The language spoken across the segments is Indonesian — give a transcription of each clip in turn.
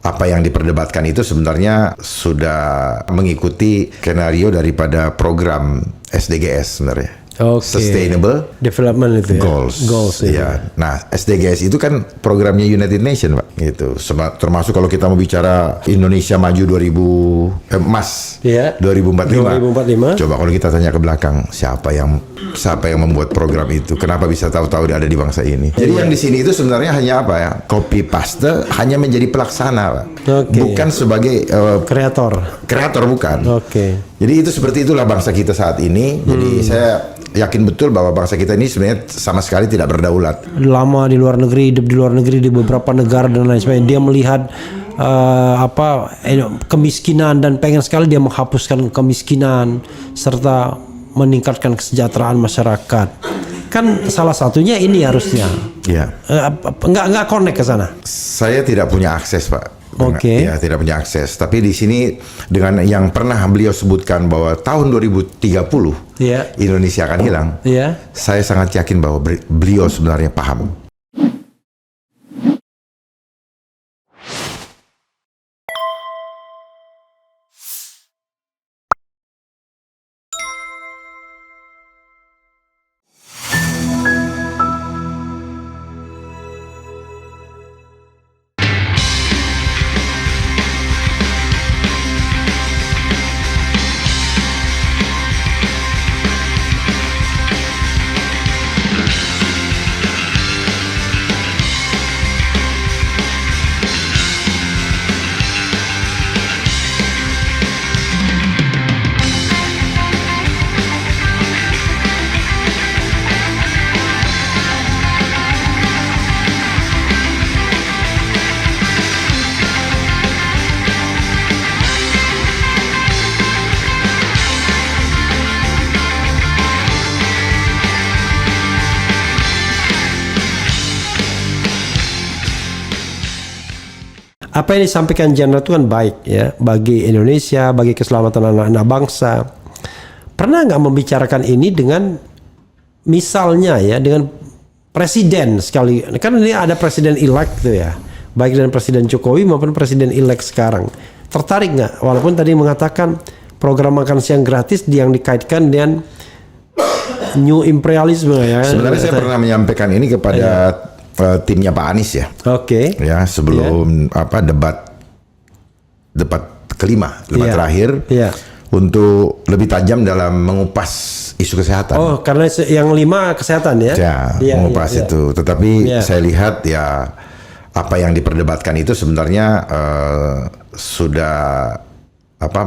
apa yang diperdebatkan itu sebenarnya sudah mengikuti skenario daripada program SDGs sebenarnya. Sustainable Development itu ya. Goals ya. Nah, SDGs itu kan programnya United Nations, Pak. Gitu. Termasuk kalau kita mau bicara Indonesia maju 2045. Coba kalau kita tanya ke belakang, siapa yang membuat program itu? Kenapa bisa tahu-tahu ada di bangsa ini? Jadi yang di sini itu sebenarnya hanya apa ya? Copy paste, hanya menjadi pelaksana, Pak. Bukan sebagai kreator bukan. Jadi itu seperti itulah bangsa kita saat ini. Jadi saya yakin betul bahwa bangsa kita ini sebenarnya sama sekali tidak berdaulat. Lama di luar negeri, hidup di luar negeri di beberapa negara dan lain sebagainya, dia melihat kemiskinan dan pengen sekali dia menghapuskan kemiskinan serta meningkatkan kesejahteraan masyarakat. Kan salah satunya ini harusnya. Iya. Nggak connect ke sana. Saya tidak punya akses, Pak. Ya, tidak punya akses. Tapi di sini dengan yang pernah beliau sebutkan bahwa tahun 2030 Indonesia akan hilang. Saya sangat yakin bahwa beliau sebenarnya paham. Apa yang disampaikan Jenderal itu kan baik ya bagi Indonesia, bagi keselamatan anak-anak bangsa. Pernah nggak membicarakan ini dengan misalnya ya dengan presiden sekali? Kan ini ada presiden elect tuh ya, baik dengan Presiden Jokowi maupun presiden elect sekarang. Tertarik nggak? Walaupun tadi mengatakan program makan siang gratis yang dikaitkan dengan new imperialisme ya. Sebenarnya saya pernah menyampaikan ini kepada timnya Pak Anies ya. Ya, sebelum debat kelima, terakhir. Untuk lebih tajam dalam mengupas isu kesehatan. Oh, karena yang 5 kesehatan ya? Mengupas itu. Tetapi saya lihat ya apa yang diperdebatkan itu sebenarnya sudah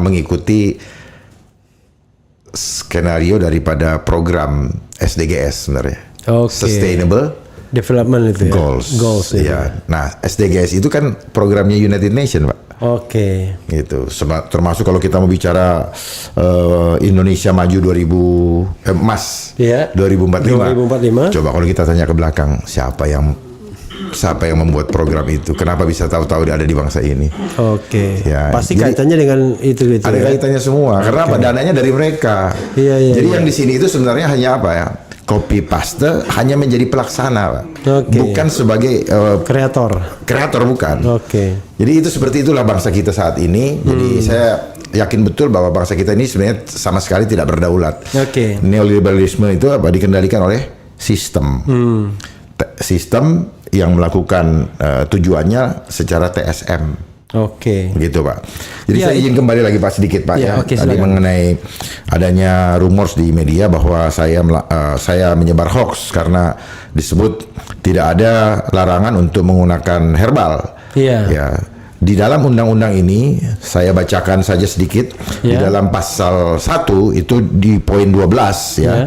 mengikuti skenario daripada program SDGs sebenarnya. Sustainable Development itu ya. Goals ya. Nah, SDGs itu kan programnya United Nations, Pak. Gitu. Termasuk kalau kita mau bicara Indonesia maju 2045. Coba kalau kita tanya ke belakang, siapa yang membuat program itu? Kenapa bisa tahu-tahu ada di bangsa ini? Ya, pasti kaitannya dengan itu. Ada kaitannya semua. Karena dananya dari mereka. Jadi yang di sini itu sebenarnya hanya apa ya? Copy paste, hanya menjadi pelaksana, Pak. Bukan sebagai kreator bukan. Jadi itu seperti itulah bangsa kita saat ini. Jadi saya yakin betul bahwa bangsa kita ini sebenarnya sama sekali tidak berdaulat. Neoliberalisme itu dikendalikan oleh sistem. Sistem yang melakukan tujuannya secara TSM. Gitu, Pak. Jadi saya izin kembali lagi Pak sedikit, Pak tadi mengenai adanya rumors di media bahwa saya menyebar hoax karena disebut tidak ada larangan untuk menggunakan herbal. Ya. Di dalam undang-undang ini saya bacakan saja sedikit di dalam pasal 1 itu di poin 12 ya.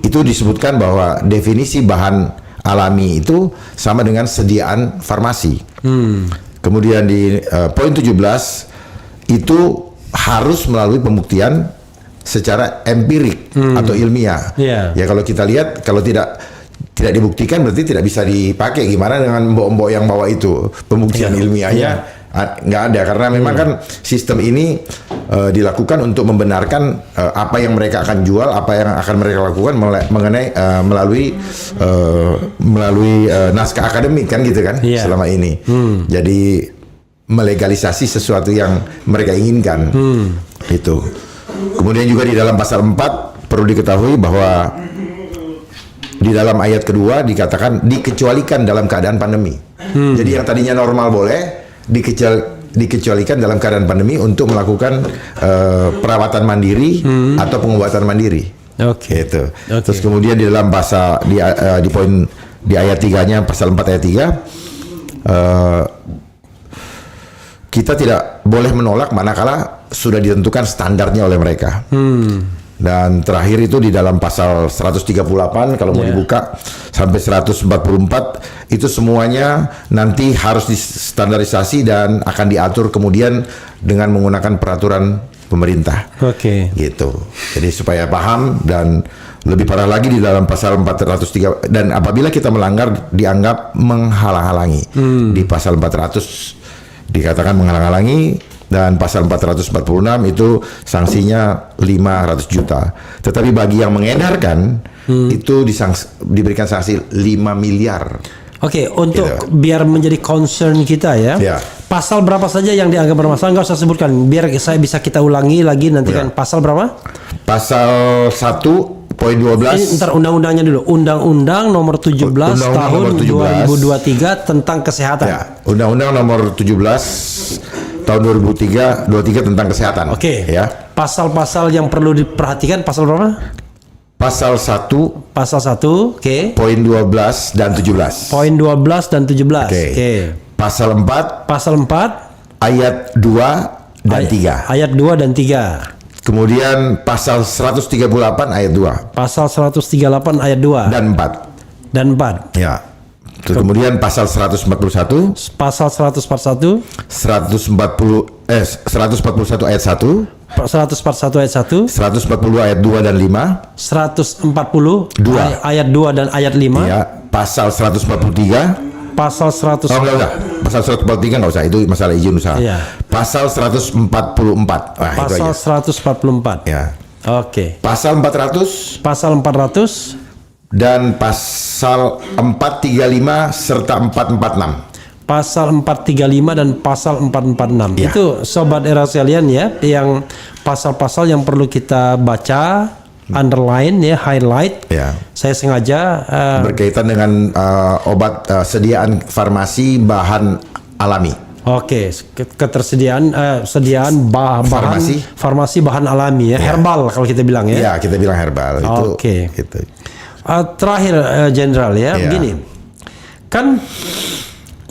Itu disebutkan bahwa definisi bahan alami itu sama dengan sediaan farmasi. Kemudian di poin 17 itu harus melalui pembuktian secara empirik atau ilmiah. Ya kalau kita lihat kalau tidak dibuktikan berarti tidak bisa dipakai. Gimana dengan mbok-mbok yang bawa itu pembuktian ilmiahnya? Nggak ada karena memang kan sistem ini dilakukan untuk membenarkan apa yang mereka akan jual, apa yang akan mereka lakukan melalui naskah akademik kan gitu kan selama ini. Jadi melegalisasi sesuatu yang mereka inginkan. Itu. Kemudian juga di dalam pasal 4 perlu diketahui bahwa di dalam ayat kedua dikatakan dikecualikan dalam keadaan pandemi. Jadi yang tadinya normal boleh dikecualikan dalam keadaan pandemi untuk melakukan perawatan mandiri atau pengobatan mandiri. Oke. Gitu. Terus kemudian di dalam pasal di poin di ayat 3-nya pasal 4 ayat 3 kita tidak boleh menolak manakala sudah ditentukan standarnya oleh mereka. Dan terakhir itu di dalam pasal 138 kalau mau dibuka sampai 144 itu semuanya nanti harus distandarisasi dan akan diatur kemudian dengan menggunakan peraturan pemerintah. Oke. Gitu. Jadi supaya paham, dan lebih parah lagi di dalam pasal 403, dan apabila kita melanggar dianggap menghalang-halangi. Di pasal 400 dikatakan menghalang-halangi, dan pasal 446 itu sanksinya 500 juta. Tetapi bagi yang mengedarkan itu diberikan sanksi 5 miliar. Oke, untuk biar menjadi concern kita ya. Pasal berapa saja yang dianggap bermasalah, nggak usah sebutkan. Biar kita ulangi lagi nanti kan. Pasal berapa? Pasal 1 poin 12. Ini ntar undang-undangnya dulu. Undang-undang nomor 17 tahun 2023 tentang kesehatan. Ya, Undang-undang nomor 17 tahun 2023 tentang kesehatan. Oke. Ya. Pasal-pasal yang perlu diperhatikan pasal berapa? Pasal 1. Pasal 1, oke. Poin 12 dan 17. Poin 12 dan 17. Oke. Pasal 4. Pasal 4 ayat 2 dan 3. Ayat 2 dan 3. Kemudian pasal 138 ayat 2. Pasal 138 ayat 2 dan 4. Dan 4. Ya. Kemudian pasal 141, pasal 141, 141 ayat 1, 141 ayat 1, 140 ayat 2 dan 5, 140 ayat 2 dan ayat 5, ya, pasal 143, pasal 100. Oh, enggak. Pasal 143 enggak usah, itu masalah izin usaha. Iya. Pasal 144. Pasal 144. Ya. Oke. Pasal 400, pasal 400 dan pasal 435 serta 446. Pasal 435 dan pasal 446. Ya. Itu sobat era sekalian ya, yang pasal-pasal yang perlu kita baca, underline ya, highlight. Ya. Saya sengaja berkaitan dengan obat sediaan farmasi bahan alami. Oke, ketersediaan sediaan bahan farmasi bahan alami ya, herbal kalau kita bilang ya. Ya, kita bilang herbal itu. Oke. Gitu. Terakhir Jenderal ya, begini. Kan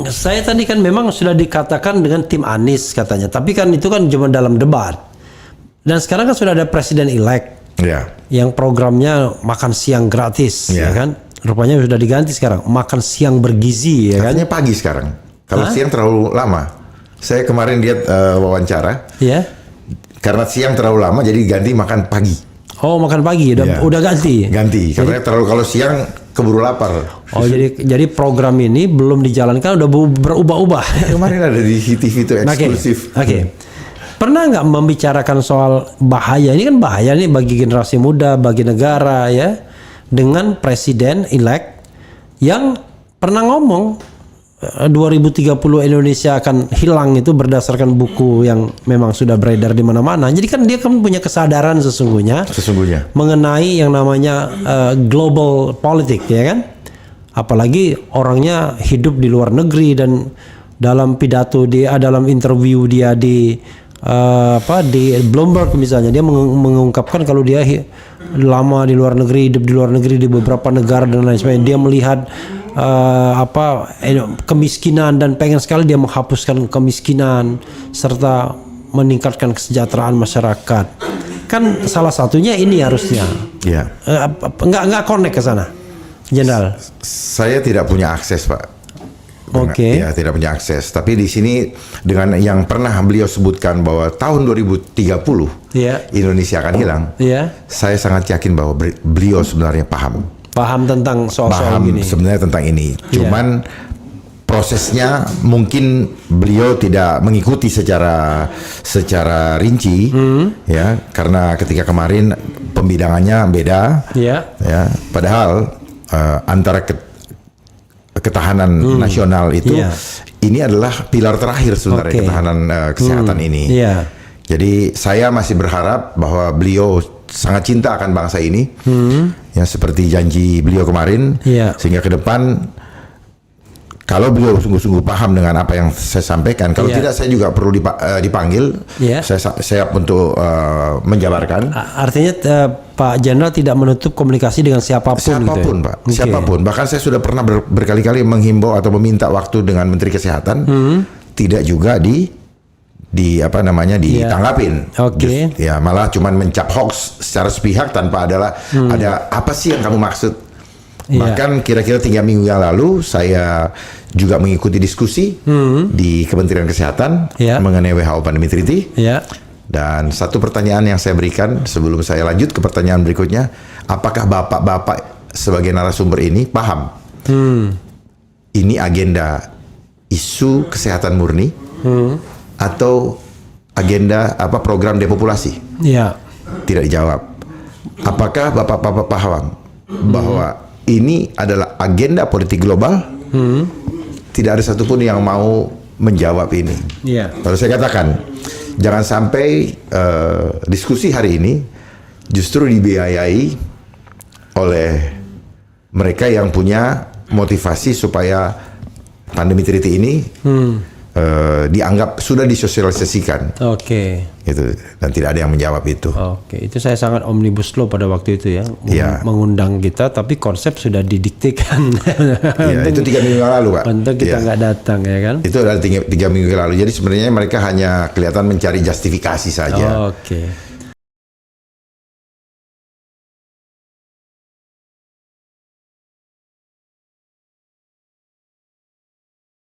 saya tadi kan memang sudah dikatakan dengan tim Anies katanya, tapi kan itu kan cuma dalam debat. Dan sekarang kan sudah ada presiden elect. Ya. Yang programnya makan siang gratis, ya kan? Rupanya sudah diganti sekarang, makan siang bergizi, ya kan? Katanya pagi sekarang. Kalau siang terlalu lama. Saya kemarin lihat wawancara. Ya. Karena siang terlalu lama, jadi ganti makan pagi. Oh, makan pagi udah ganti. Ganti. Karena terlalu kalau siang keburu lapar. Oh, jadi program ini belum dijalankan, udah berubah-ubah. Kemarin ada di TV itu eksklusif. Oke. Pernah nggak membicarakan soal bahaya? Ini kan bahaya nih bagi generasi muda, bagi negara ya, dengan presiden elect yang pernah ngomong 2030 Indonesia akan hilang, itu berdasarkan buku yang memang sudah beredar di mana-mana. Jadi kan dia kan punya kesadaran sesungguhnya mengenai yang namanya global politik, ya kan? Apalagi orangnya hidup di luar negeri, dan dalam pidato dia, dalam interview dia di Bloomberg misalnya, dia mengungkapkan kalau dia lama di luar negeri, hidup di luar negeri di beberapa negara dan lain sebagainya. Dia melihat kemiskinan dan pengen sekali dia menghapuskan kemiskinan serta meningkatkan kesejahteraan masyarakat. Kan salah satunya ini harusnya. Iya. Nggak connect ke sana, Jenderal. Saya tidak punya akses, Pak. Oke. Ya, tidak punya akses. Tapi di sini dengan yang pernah beliau sebutkan bahwa tahun 2030 Indonesia akan hilang. Saya sangat yakin bahwa beliau sebenarnya paham tentang soal-soal ini. Sebenarnya tentang ini. Cuman prosesnya mungkin beliau tidak mengikuti secara rinci, ya, karena ketika kemarin pembidangannya beda, ya. Padahal antara ketahanan nasional itu ini adalah pilar terakhir sebenarnya ketahanan kesehatan ini. Iya. Jadi saya masih berharap bahwa beliau sangat cinta akan bangsa ini, yang seperti janji beliau kemarin, sehingga ke depan kalau beliau sungguh-sungguh paham dengan apa yang saya sampaikan, kalau tidak saya juga perlu dipanggil, saya siap untuk menjabarkan. Artinya Pak Jenderal tidak menutup komunikasi dengan siapapun gitu ya? Pak, siapapun. Bahkan saya sudah pernah berkali-kali menghimbau atau meminta waktu dengan Menteri Kesehatan, tidak juga ditanggapin. Ya, malah cuman mencap hoax secara sepihak tanpa ada apa sih yang kamu maksud. Bahkan kira-kira 3 minggu yang lalu saya juga mengikuti diskusi di Kementerian Kesehatan mengenai WHO Pandemi Treaty. Dan satu pertanyaan yang saya berikan sebelum saya lanjut ke pertanyaan berikutnya, apakah bapak-bapak sebagai narasumber ini paham ini agenda isu kesehatan murni atau agenda program depopulasi? Tidak dijawab. Apakah bapak-bapak paham bahwa ini adalah agenda politik global? Tidak ada satupun yang mau menjawab ini. Lalu saya katakan, jangan sampai diskusi hari ini justru dibiayai oleh mereka yang punya motivasi supaya pandemi treaty ini dianggap sudah disosialisasikan. Gitu, dan tidak ada yang menjawab itu. Itu saya sangat omnibus law pada waktu itu ya, mengundang kita, tapi konsep sudah didiktekan. Itu 3 minggu yang lalu, Pak. Untung kita nggak datang, ya kan? Itu adalah 3 minggu yang lalu. Jadi sebenarnya mereka hanya kelihatan mencari justifikasi saja.